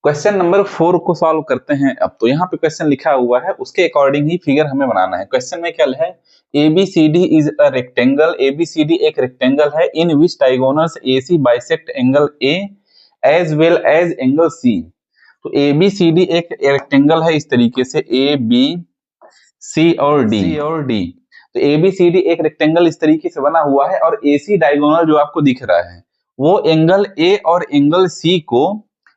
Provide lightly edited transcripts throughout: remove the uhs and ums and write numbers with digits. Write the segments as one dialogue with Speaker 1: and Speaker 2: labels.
Speaker 1: Question number 4 को solve करते हैं। अब तो यहाँ पे क्वेश्चन लिखा हुआ है, उसके अकॉर्डिंग ही फिगर हमें बनाना है। क्वेश्चन में क्या है, ABCD is a rectangle. ABCD एक रेक्टेंगल है in which diagonals AC bisect angle A as well as angle C। तो ABCD एक रेक्टेंगल है इस तरीके से ABC और D। तो ABCD एक रेक्टेंगल इस तरीके से बना हुआ है और AC डायगोनल जो आपको दिख रहा है वो एंगल A और एंगल C को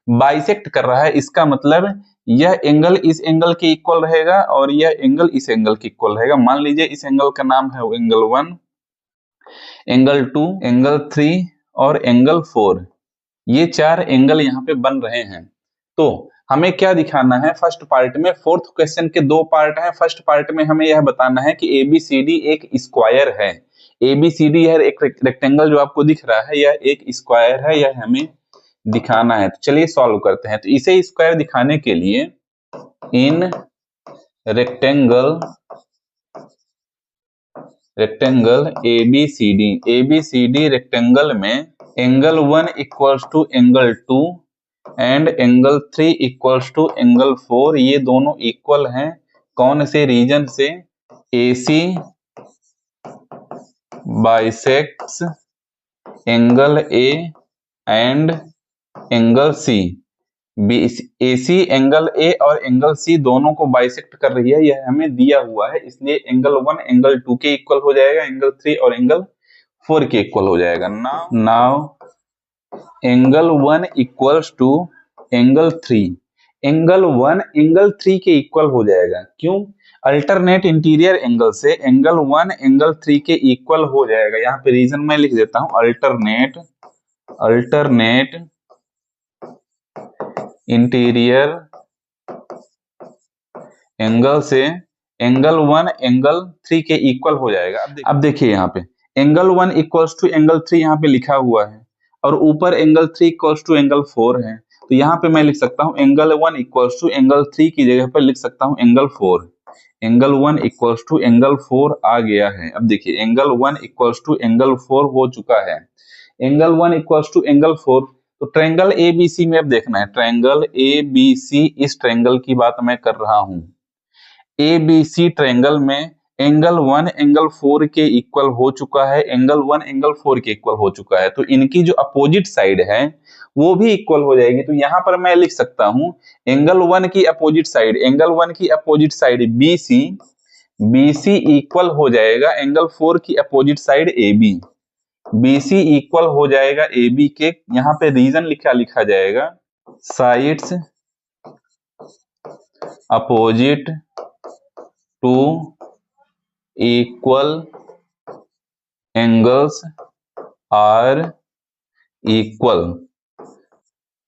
Speaker 1: बाइसेक्ट कर रहा है। इसका मतलब यह एंगल इस एंगल के इक्वल रहेगा और यह एंगल इस एंगल के इक्वल रहेगा। मान लीजिए इस एंगल का नाम है एंगल 1, एंगल 2, एंगल 3 और एंगल 4। ये चार एंगल यहाँ पे बन रहे हैं। तो हमें क्या दिखाना है फर्स्ट पार्ट में। फोर्थ क्वेश्चन के दो पार्ट हैं। फर्स्ट पार्ट में हमें यह बताना है कि ABCD एक स्क्वायर है। ABCD यह एक रेक्टेंगल जो आपको दिख रहा है यह एक स्क्वायर है, यह हमें दिखाना है। तो चलिए सॉल्व करते हैं। तो इसे स्क्वायर दिखाने के लिए इन रेक्टेंगल ABCD रेक्टेंगल में angle 1 equals to angle 2 and angle 3 equals to angle 4। ये दोनों इक्वल हैं। कौन से रीजन से? AC bisects angle A and angle C। AC angle A और एंगल C दोनों को बाइसेक्ट कर रही है, यह हमें दिया हुआ है। इसलिए एंगल 1 एंगल 2 के इक्वल हो जाएगा, एंगल 3 और एंगल 4 के इक्वल हो जाएगा। Now angle 1 equals to angle 3। Angle 1 angle 3 के इक्वल हो जाएगा। क्यों? अल्टरनेट इंटीरियर एंगल से एंगल 1 एंगल 3 के इक्वल हो जाएगा। यहाँ पे रीजन मैं लिख देता हूं, अल्टरनेट इंटीरियर एंगल से एंगल 1 एंगल 3 के इक्वल हो जाएगा। अब देखिए यहाँ पे एंगल 1 इक्वल्स टू एंगल 3 यहाँ पे लिखा हुआ है और ऊपर एंगल 3 इक्वल्स टू एंगल 4 है। तो यहाँ पे मैं लिख सकता हूँ एंगल 1 इक्वल्स टू एंगल 3 की जगह पर लिख सकता हूँ angle 4। Angle 1 equals to angle 4 आ गया है। अब देखिए एंगल 1 इक्वल्स टू एंगल 4 हो चुका है। Angle 1 equals to angle 4। तो ट्रायंगल ABC में अब देखना है, ट्रायंगल ABC, इस ट्रायंगल की बात मैं कर रहा हूं। ABC ट्रायंगल में एंगल 1 एंगल 4 के इक्वल हो चुका है, एंगल 1 एंगल 4 के इक्वल हो चुका है। तो इनकी जो अपोजिट साइड है वो भी इक्वल हो जाएगी। तो यहां पर मैं लिख सकता हूं एंगल 1 की अपोजिट साइड, एंगल 1 की अपोजिट साइड BC इक्वल हो जाएगा एंगल 4 की opposite side AB। BC equal हो जाएगा AB के, यहाँ पे रीजन लिखा जाएगा sides opposite to equal angles are equal.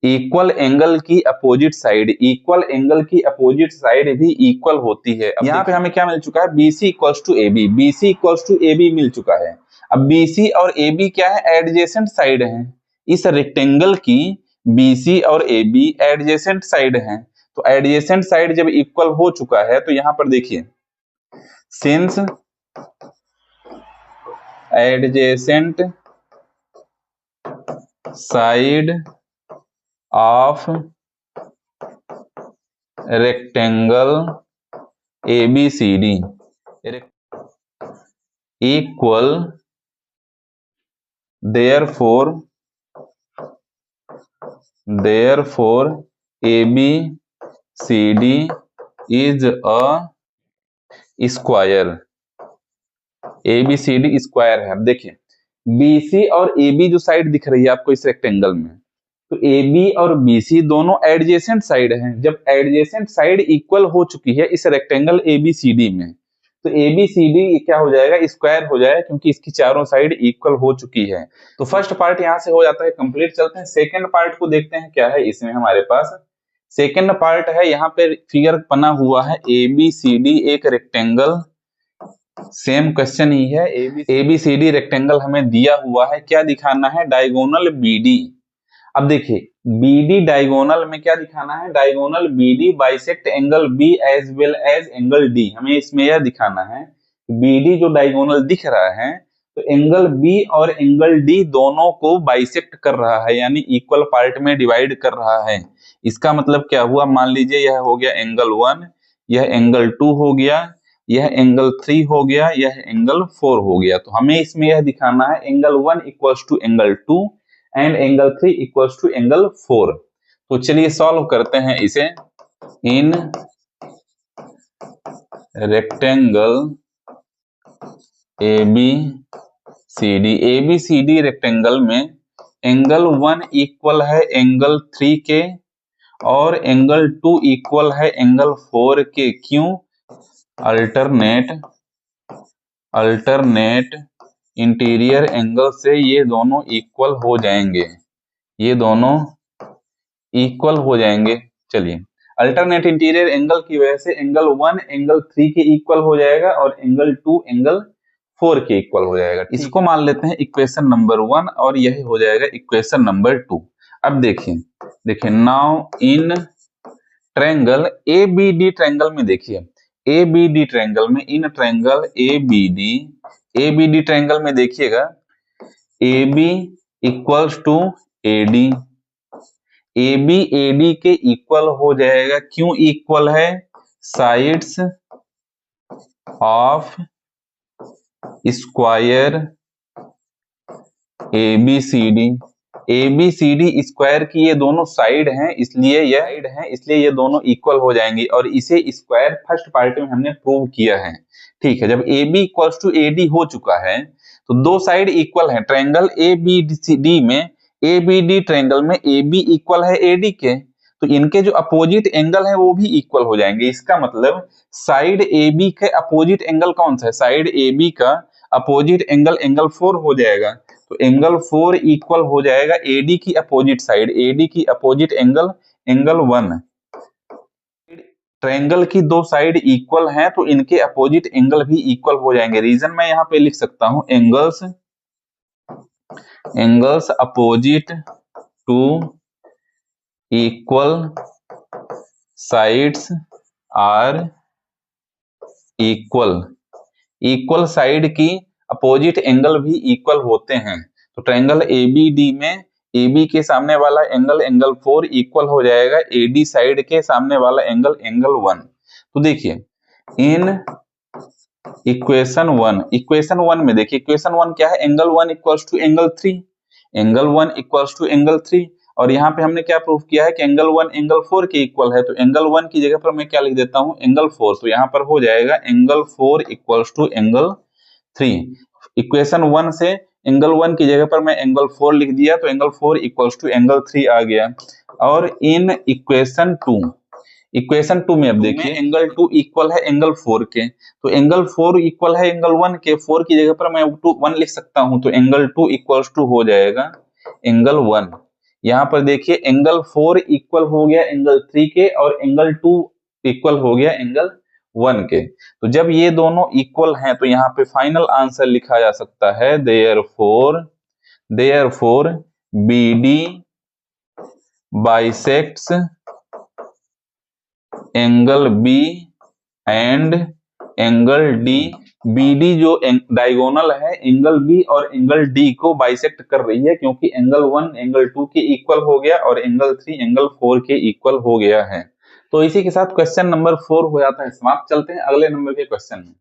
Speaker 1: Equal angle की अपोजिट साइड, इक्वल एंगल की अपोजिट साइड भी इक्वल होती है। अब यहाँ पे हमें क्या मिल चुका है, BC equals to AB, BC equals to AB मिल चुका है। अब BC और AB क्या है, एडजेसेंट साइड है। इस रेक्टेंगल की BC और AB एडजेसेंट साइड है। तो एडजेसेंट साइड जब इक्वल हो चुका है तो यहाँ पर देखिए since adjacent side of rectangle ABCD equal, therefore ABCD is a square. ABCD square है। अब देखिए BC और AB जो साइड दिख रही है आपको इस रेक्टेंगल में, तो AB और BC दोनों एडजेसेंट साइड हैं। जब एडजेसेंट साइड इक्वल हो चुकी है इस रेक्टेंगल ABCD में, तो ABCD क्या हो जाएगा, स्क्वायर हो जाएगा, क्योंकि इसकी चारों साइड इक्वल हो चुकी है। तो फर्स्ट पार्ट यहाँ से हो जाता है कंप्लीट। चलते हैं सेकंड पार्ट को देखते हैं क्या है इसमें हमारे पास। सेकंड पार्ट है, यहाँ पे फिगर बना हुआ है ABCD एक रेक्टेंगल, सेम क्वेश्चन ही है। ABCD रेक्टेंगल हमें दिया हुआ है, क्या दिखाना है, डायगोनल BD। अब देखिए BD डायगोनल में क्या दिखाना है, diagonal BD bisect angle B as well as angle D। हमें इसमें यह दिखाना है BD जो डायगोनल दिख रहा है तो एंगल बी और एंगल डी दोनों को बाइसेक्ट कर रहा है, यानी इक्वल पार्ट में डिवाइड कर रहा है। इसका मतलब क्या हुआ, मान लीजिए यह हो गया एंगल 1, यह एंगल 2 हो गया, यह एंगल 3 हो गया, यह एंगल 4 हो गया। तो हमें इसमें यह दिखाना है angle 1 equals to angle 2 and angle 3 equals to angle 4। तो चलिए सॉल्व करते हैं इसे। इन रेक्टेंगल ABCD रेक्टेंगल में एंगल 1 इक्वल है एंगल 3 के और एंगल 2 इक्वल है एंगल 4 के। क्यों? अल्टरनेट इंटीरियर एंगल से ये दोनों इक्वल हो जाएंगे, ये दोनों इक्वल हो जाएंगे। चलिए, अल्टरनेट इंटीरियर एंगल की वजह से एंगल 1 एंगल 3 के इक्वल हो जाएगा और एंगल 2 एंगल 4 के इक्वल हो जाएगा। इसको मान लेते हैं इक्वेशन नंबर 1 और यही हो जाएगा इक्वेशन नंबर 2। अब देखिए now in triangle ABD triangle में, देखिए ABD ट्रायंगल में, इन ट्रायंगल ABD ट्रायंगल में देखिएगा AB equals to AD, AB AD के इक्वल हो जाएगा। क्यों इक्वल है? Sides of square ABCD square की ये दोनों साइड हैं, इसलिए ये दोनों इक्वल हो जाएंगी और इसे स्क्वायर फर्स्ट पार्ट में हमने प्रूव किया है। ठीक है, जब AB इक्वल्स टू AD हो चुका है तो दो साइड इक्वल है। ट्रायंगल ABCD में, ABD ट्रायंगल में AB इक्वल है AD के, तो इनके जो अपोजिट एंगल है वो भी इक्वल हो जाएंगे। इसका मतलब साइड AB के अपोजिट एंगल कौन सा है? साइड AB का अपोजिट एंगल एंगल 4 हो जाएगा। तो एंगल 4 इक्वल हो जाएगा AD की अपोजिट साइड, AD की अपोजिट एंगल एंगल 1। ट्रायंगल की दो साइड इक्वल हैं तो इनके अपोजिट एंगल भी इक्वल हो जाएंगे। रीजन मैं यहाँ पे लिख सकता हूं, angles opposite to equal sides are equal side की अपोजिट एंगल भी इक्वल होते हैं। तो ट्रायंगल ABD में AB के सामने वाला एंगल एंगल 4 इक्वल हो जाएगा AD साइड के सामने वाला एंगल एंगल 1। तो देखिए इन इक्वेशन 1 में देखिए, इक्वेशन 1 क्या है? Angle 1 equals to angle 3, angle 1 equals to angle 3। और यहाँ पे हमने क्या प्रूव किया है कि एंगल 1 एंगल 4 के इक्वल है। तो एंगल 1 की जगह पर मैं क्या लिख देता हूँ? एंगल 4। तो यहाँ पर हो जाएगा angle 4 equals to angle 3। Equation 1 से एंगल 1 की जगह पर मैं एंगल 4 लिख दिया, तो एंगल 4 इक्वल्स टू एंगल 3 आ गया। और इन इक्वेशन 2 में अब देखिए एंगल 2 इक्वल है एंगल 4 के, तो एंगल 4 इक्वल है एंगल 1 के, 4 की जगह पर मैं 1 लिख सकता हूं। तो एंगल 2 इक्वल्स टू हो जाएगा एंगल 1। यहाँ पर देखिए एंगल 4 इक्वल हो गया एंगल 3 के और एंगल 2 इक्वल हो गया एंगल 1 के। तो जब ये दोनों इक्वल हैं तो यहाँ पे फाइनल आंसर लिखा जा सकता है therefore BD bisects angle B and angle D। BD जो डायगोनल है एंगल B और एंगल D को बाइसेक्ट कर रही है, क्योंकि एंगल 1 एंगल 2 के इक्वल हो गया और एंगल 3 एंगल 4 के इक्वल हो गया है। तो इसी के साथ क्वेश्चन नंबर 4 हो जाता है समाप्त। चलते हैं अगले नंबर के क्वेश्चन में।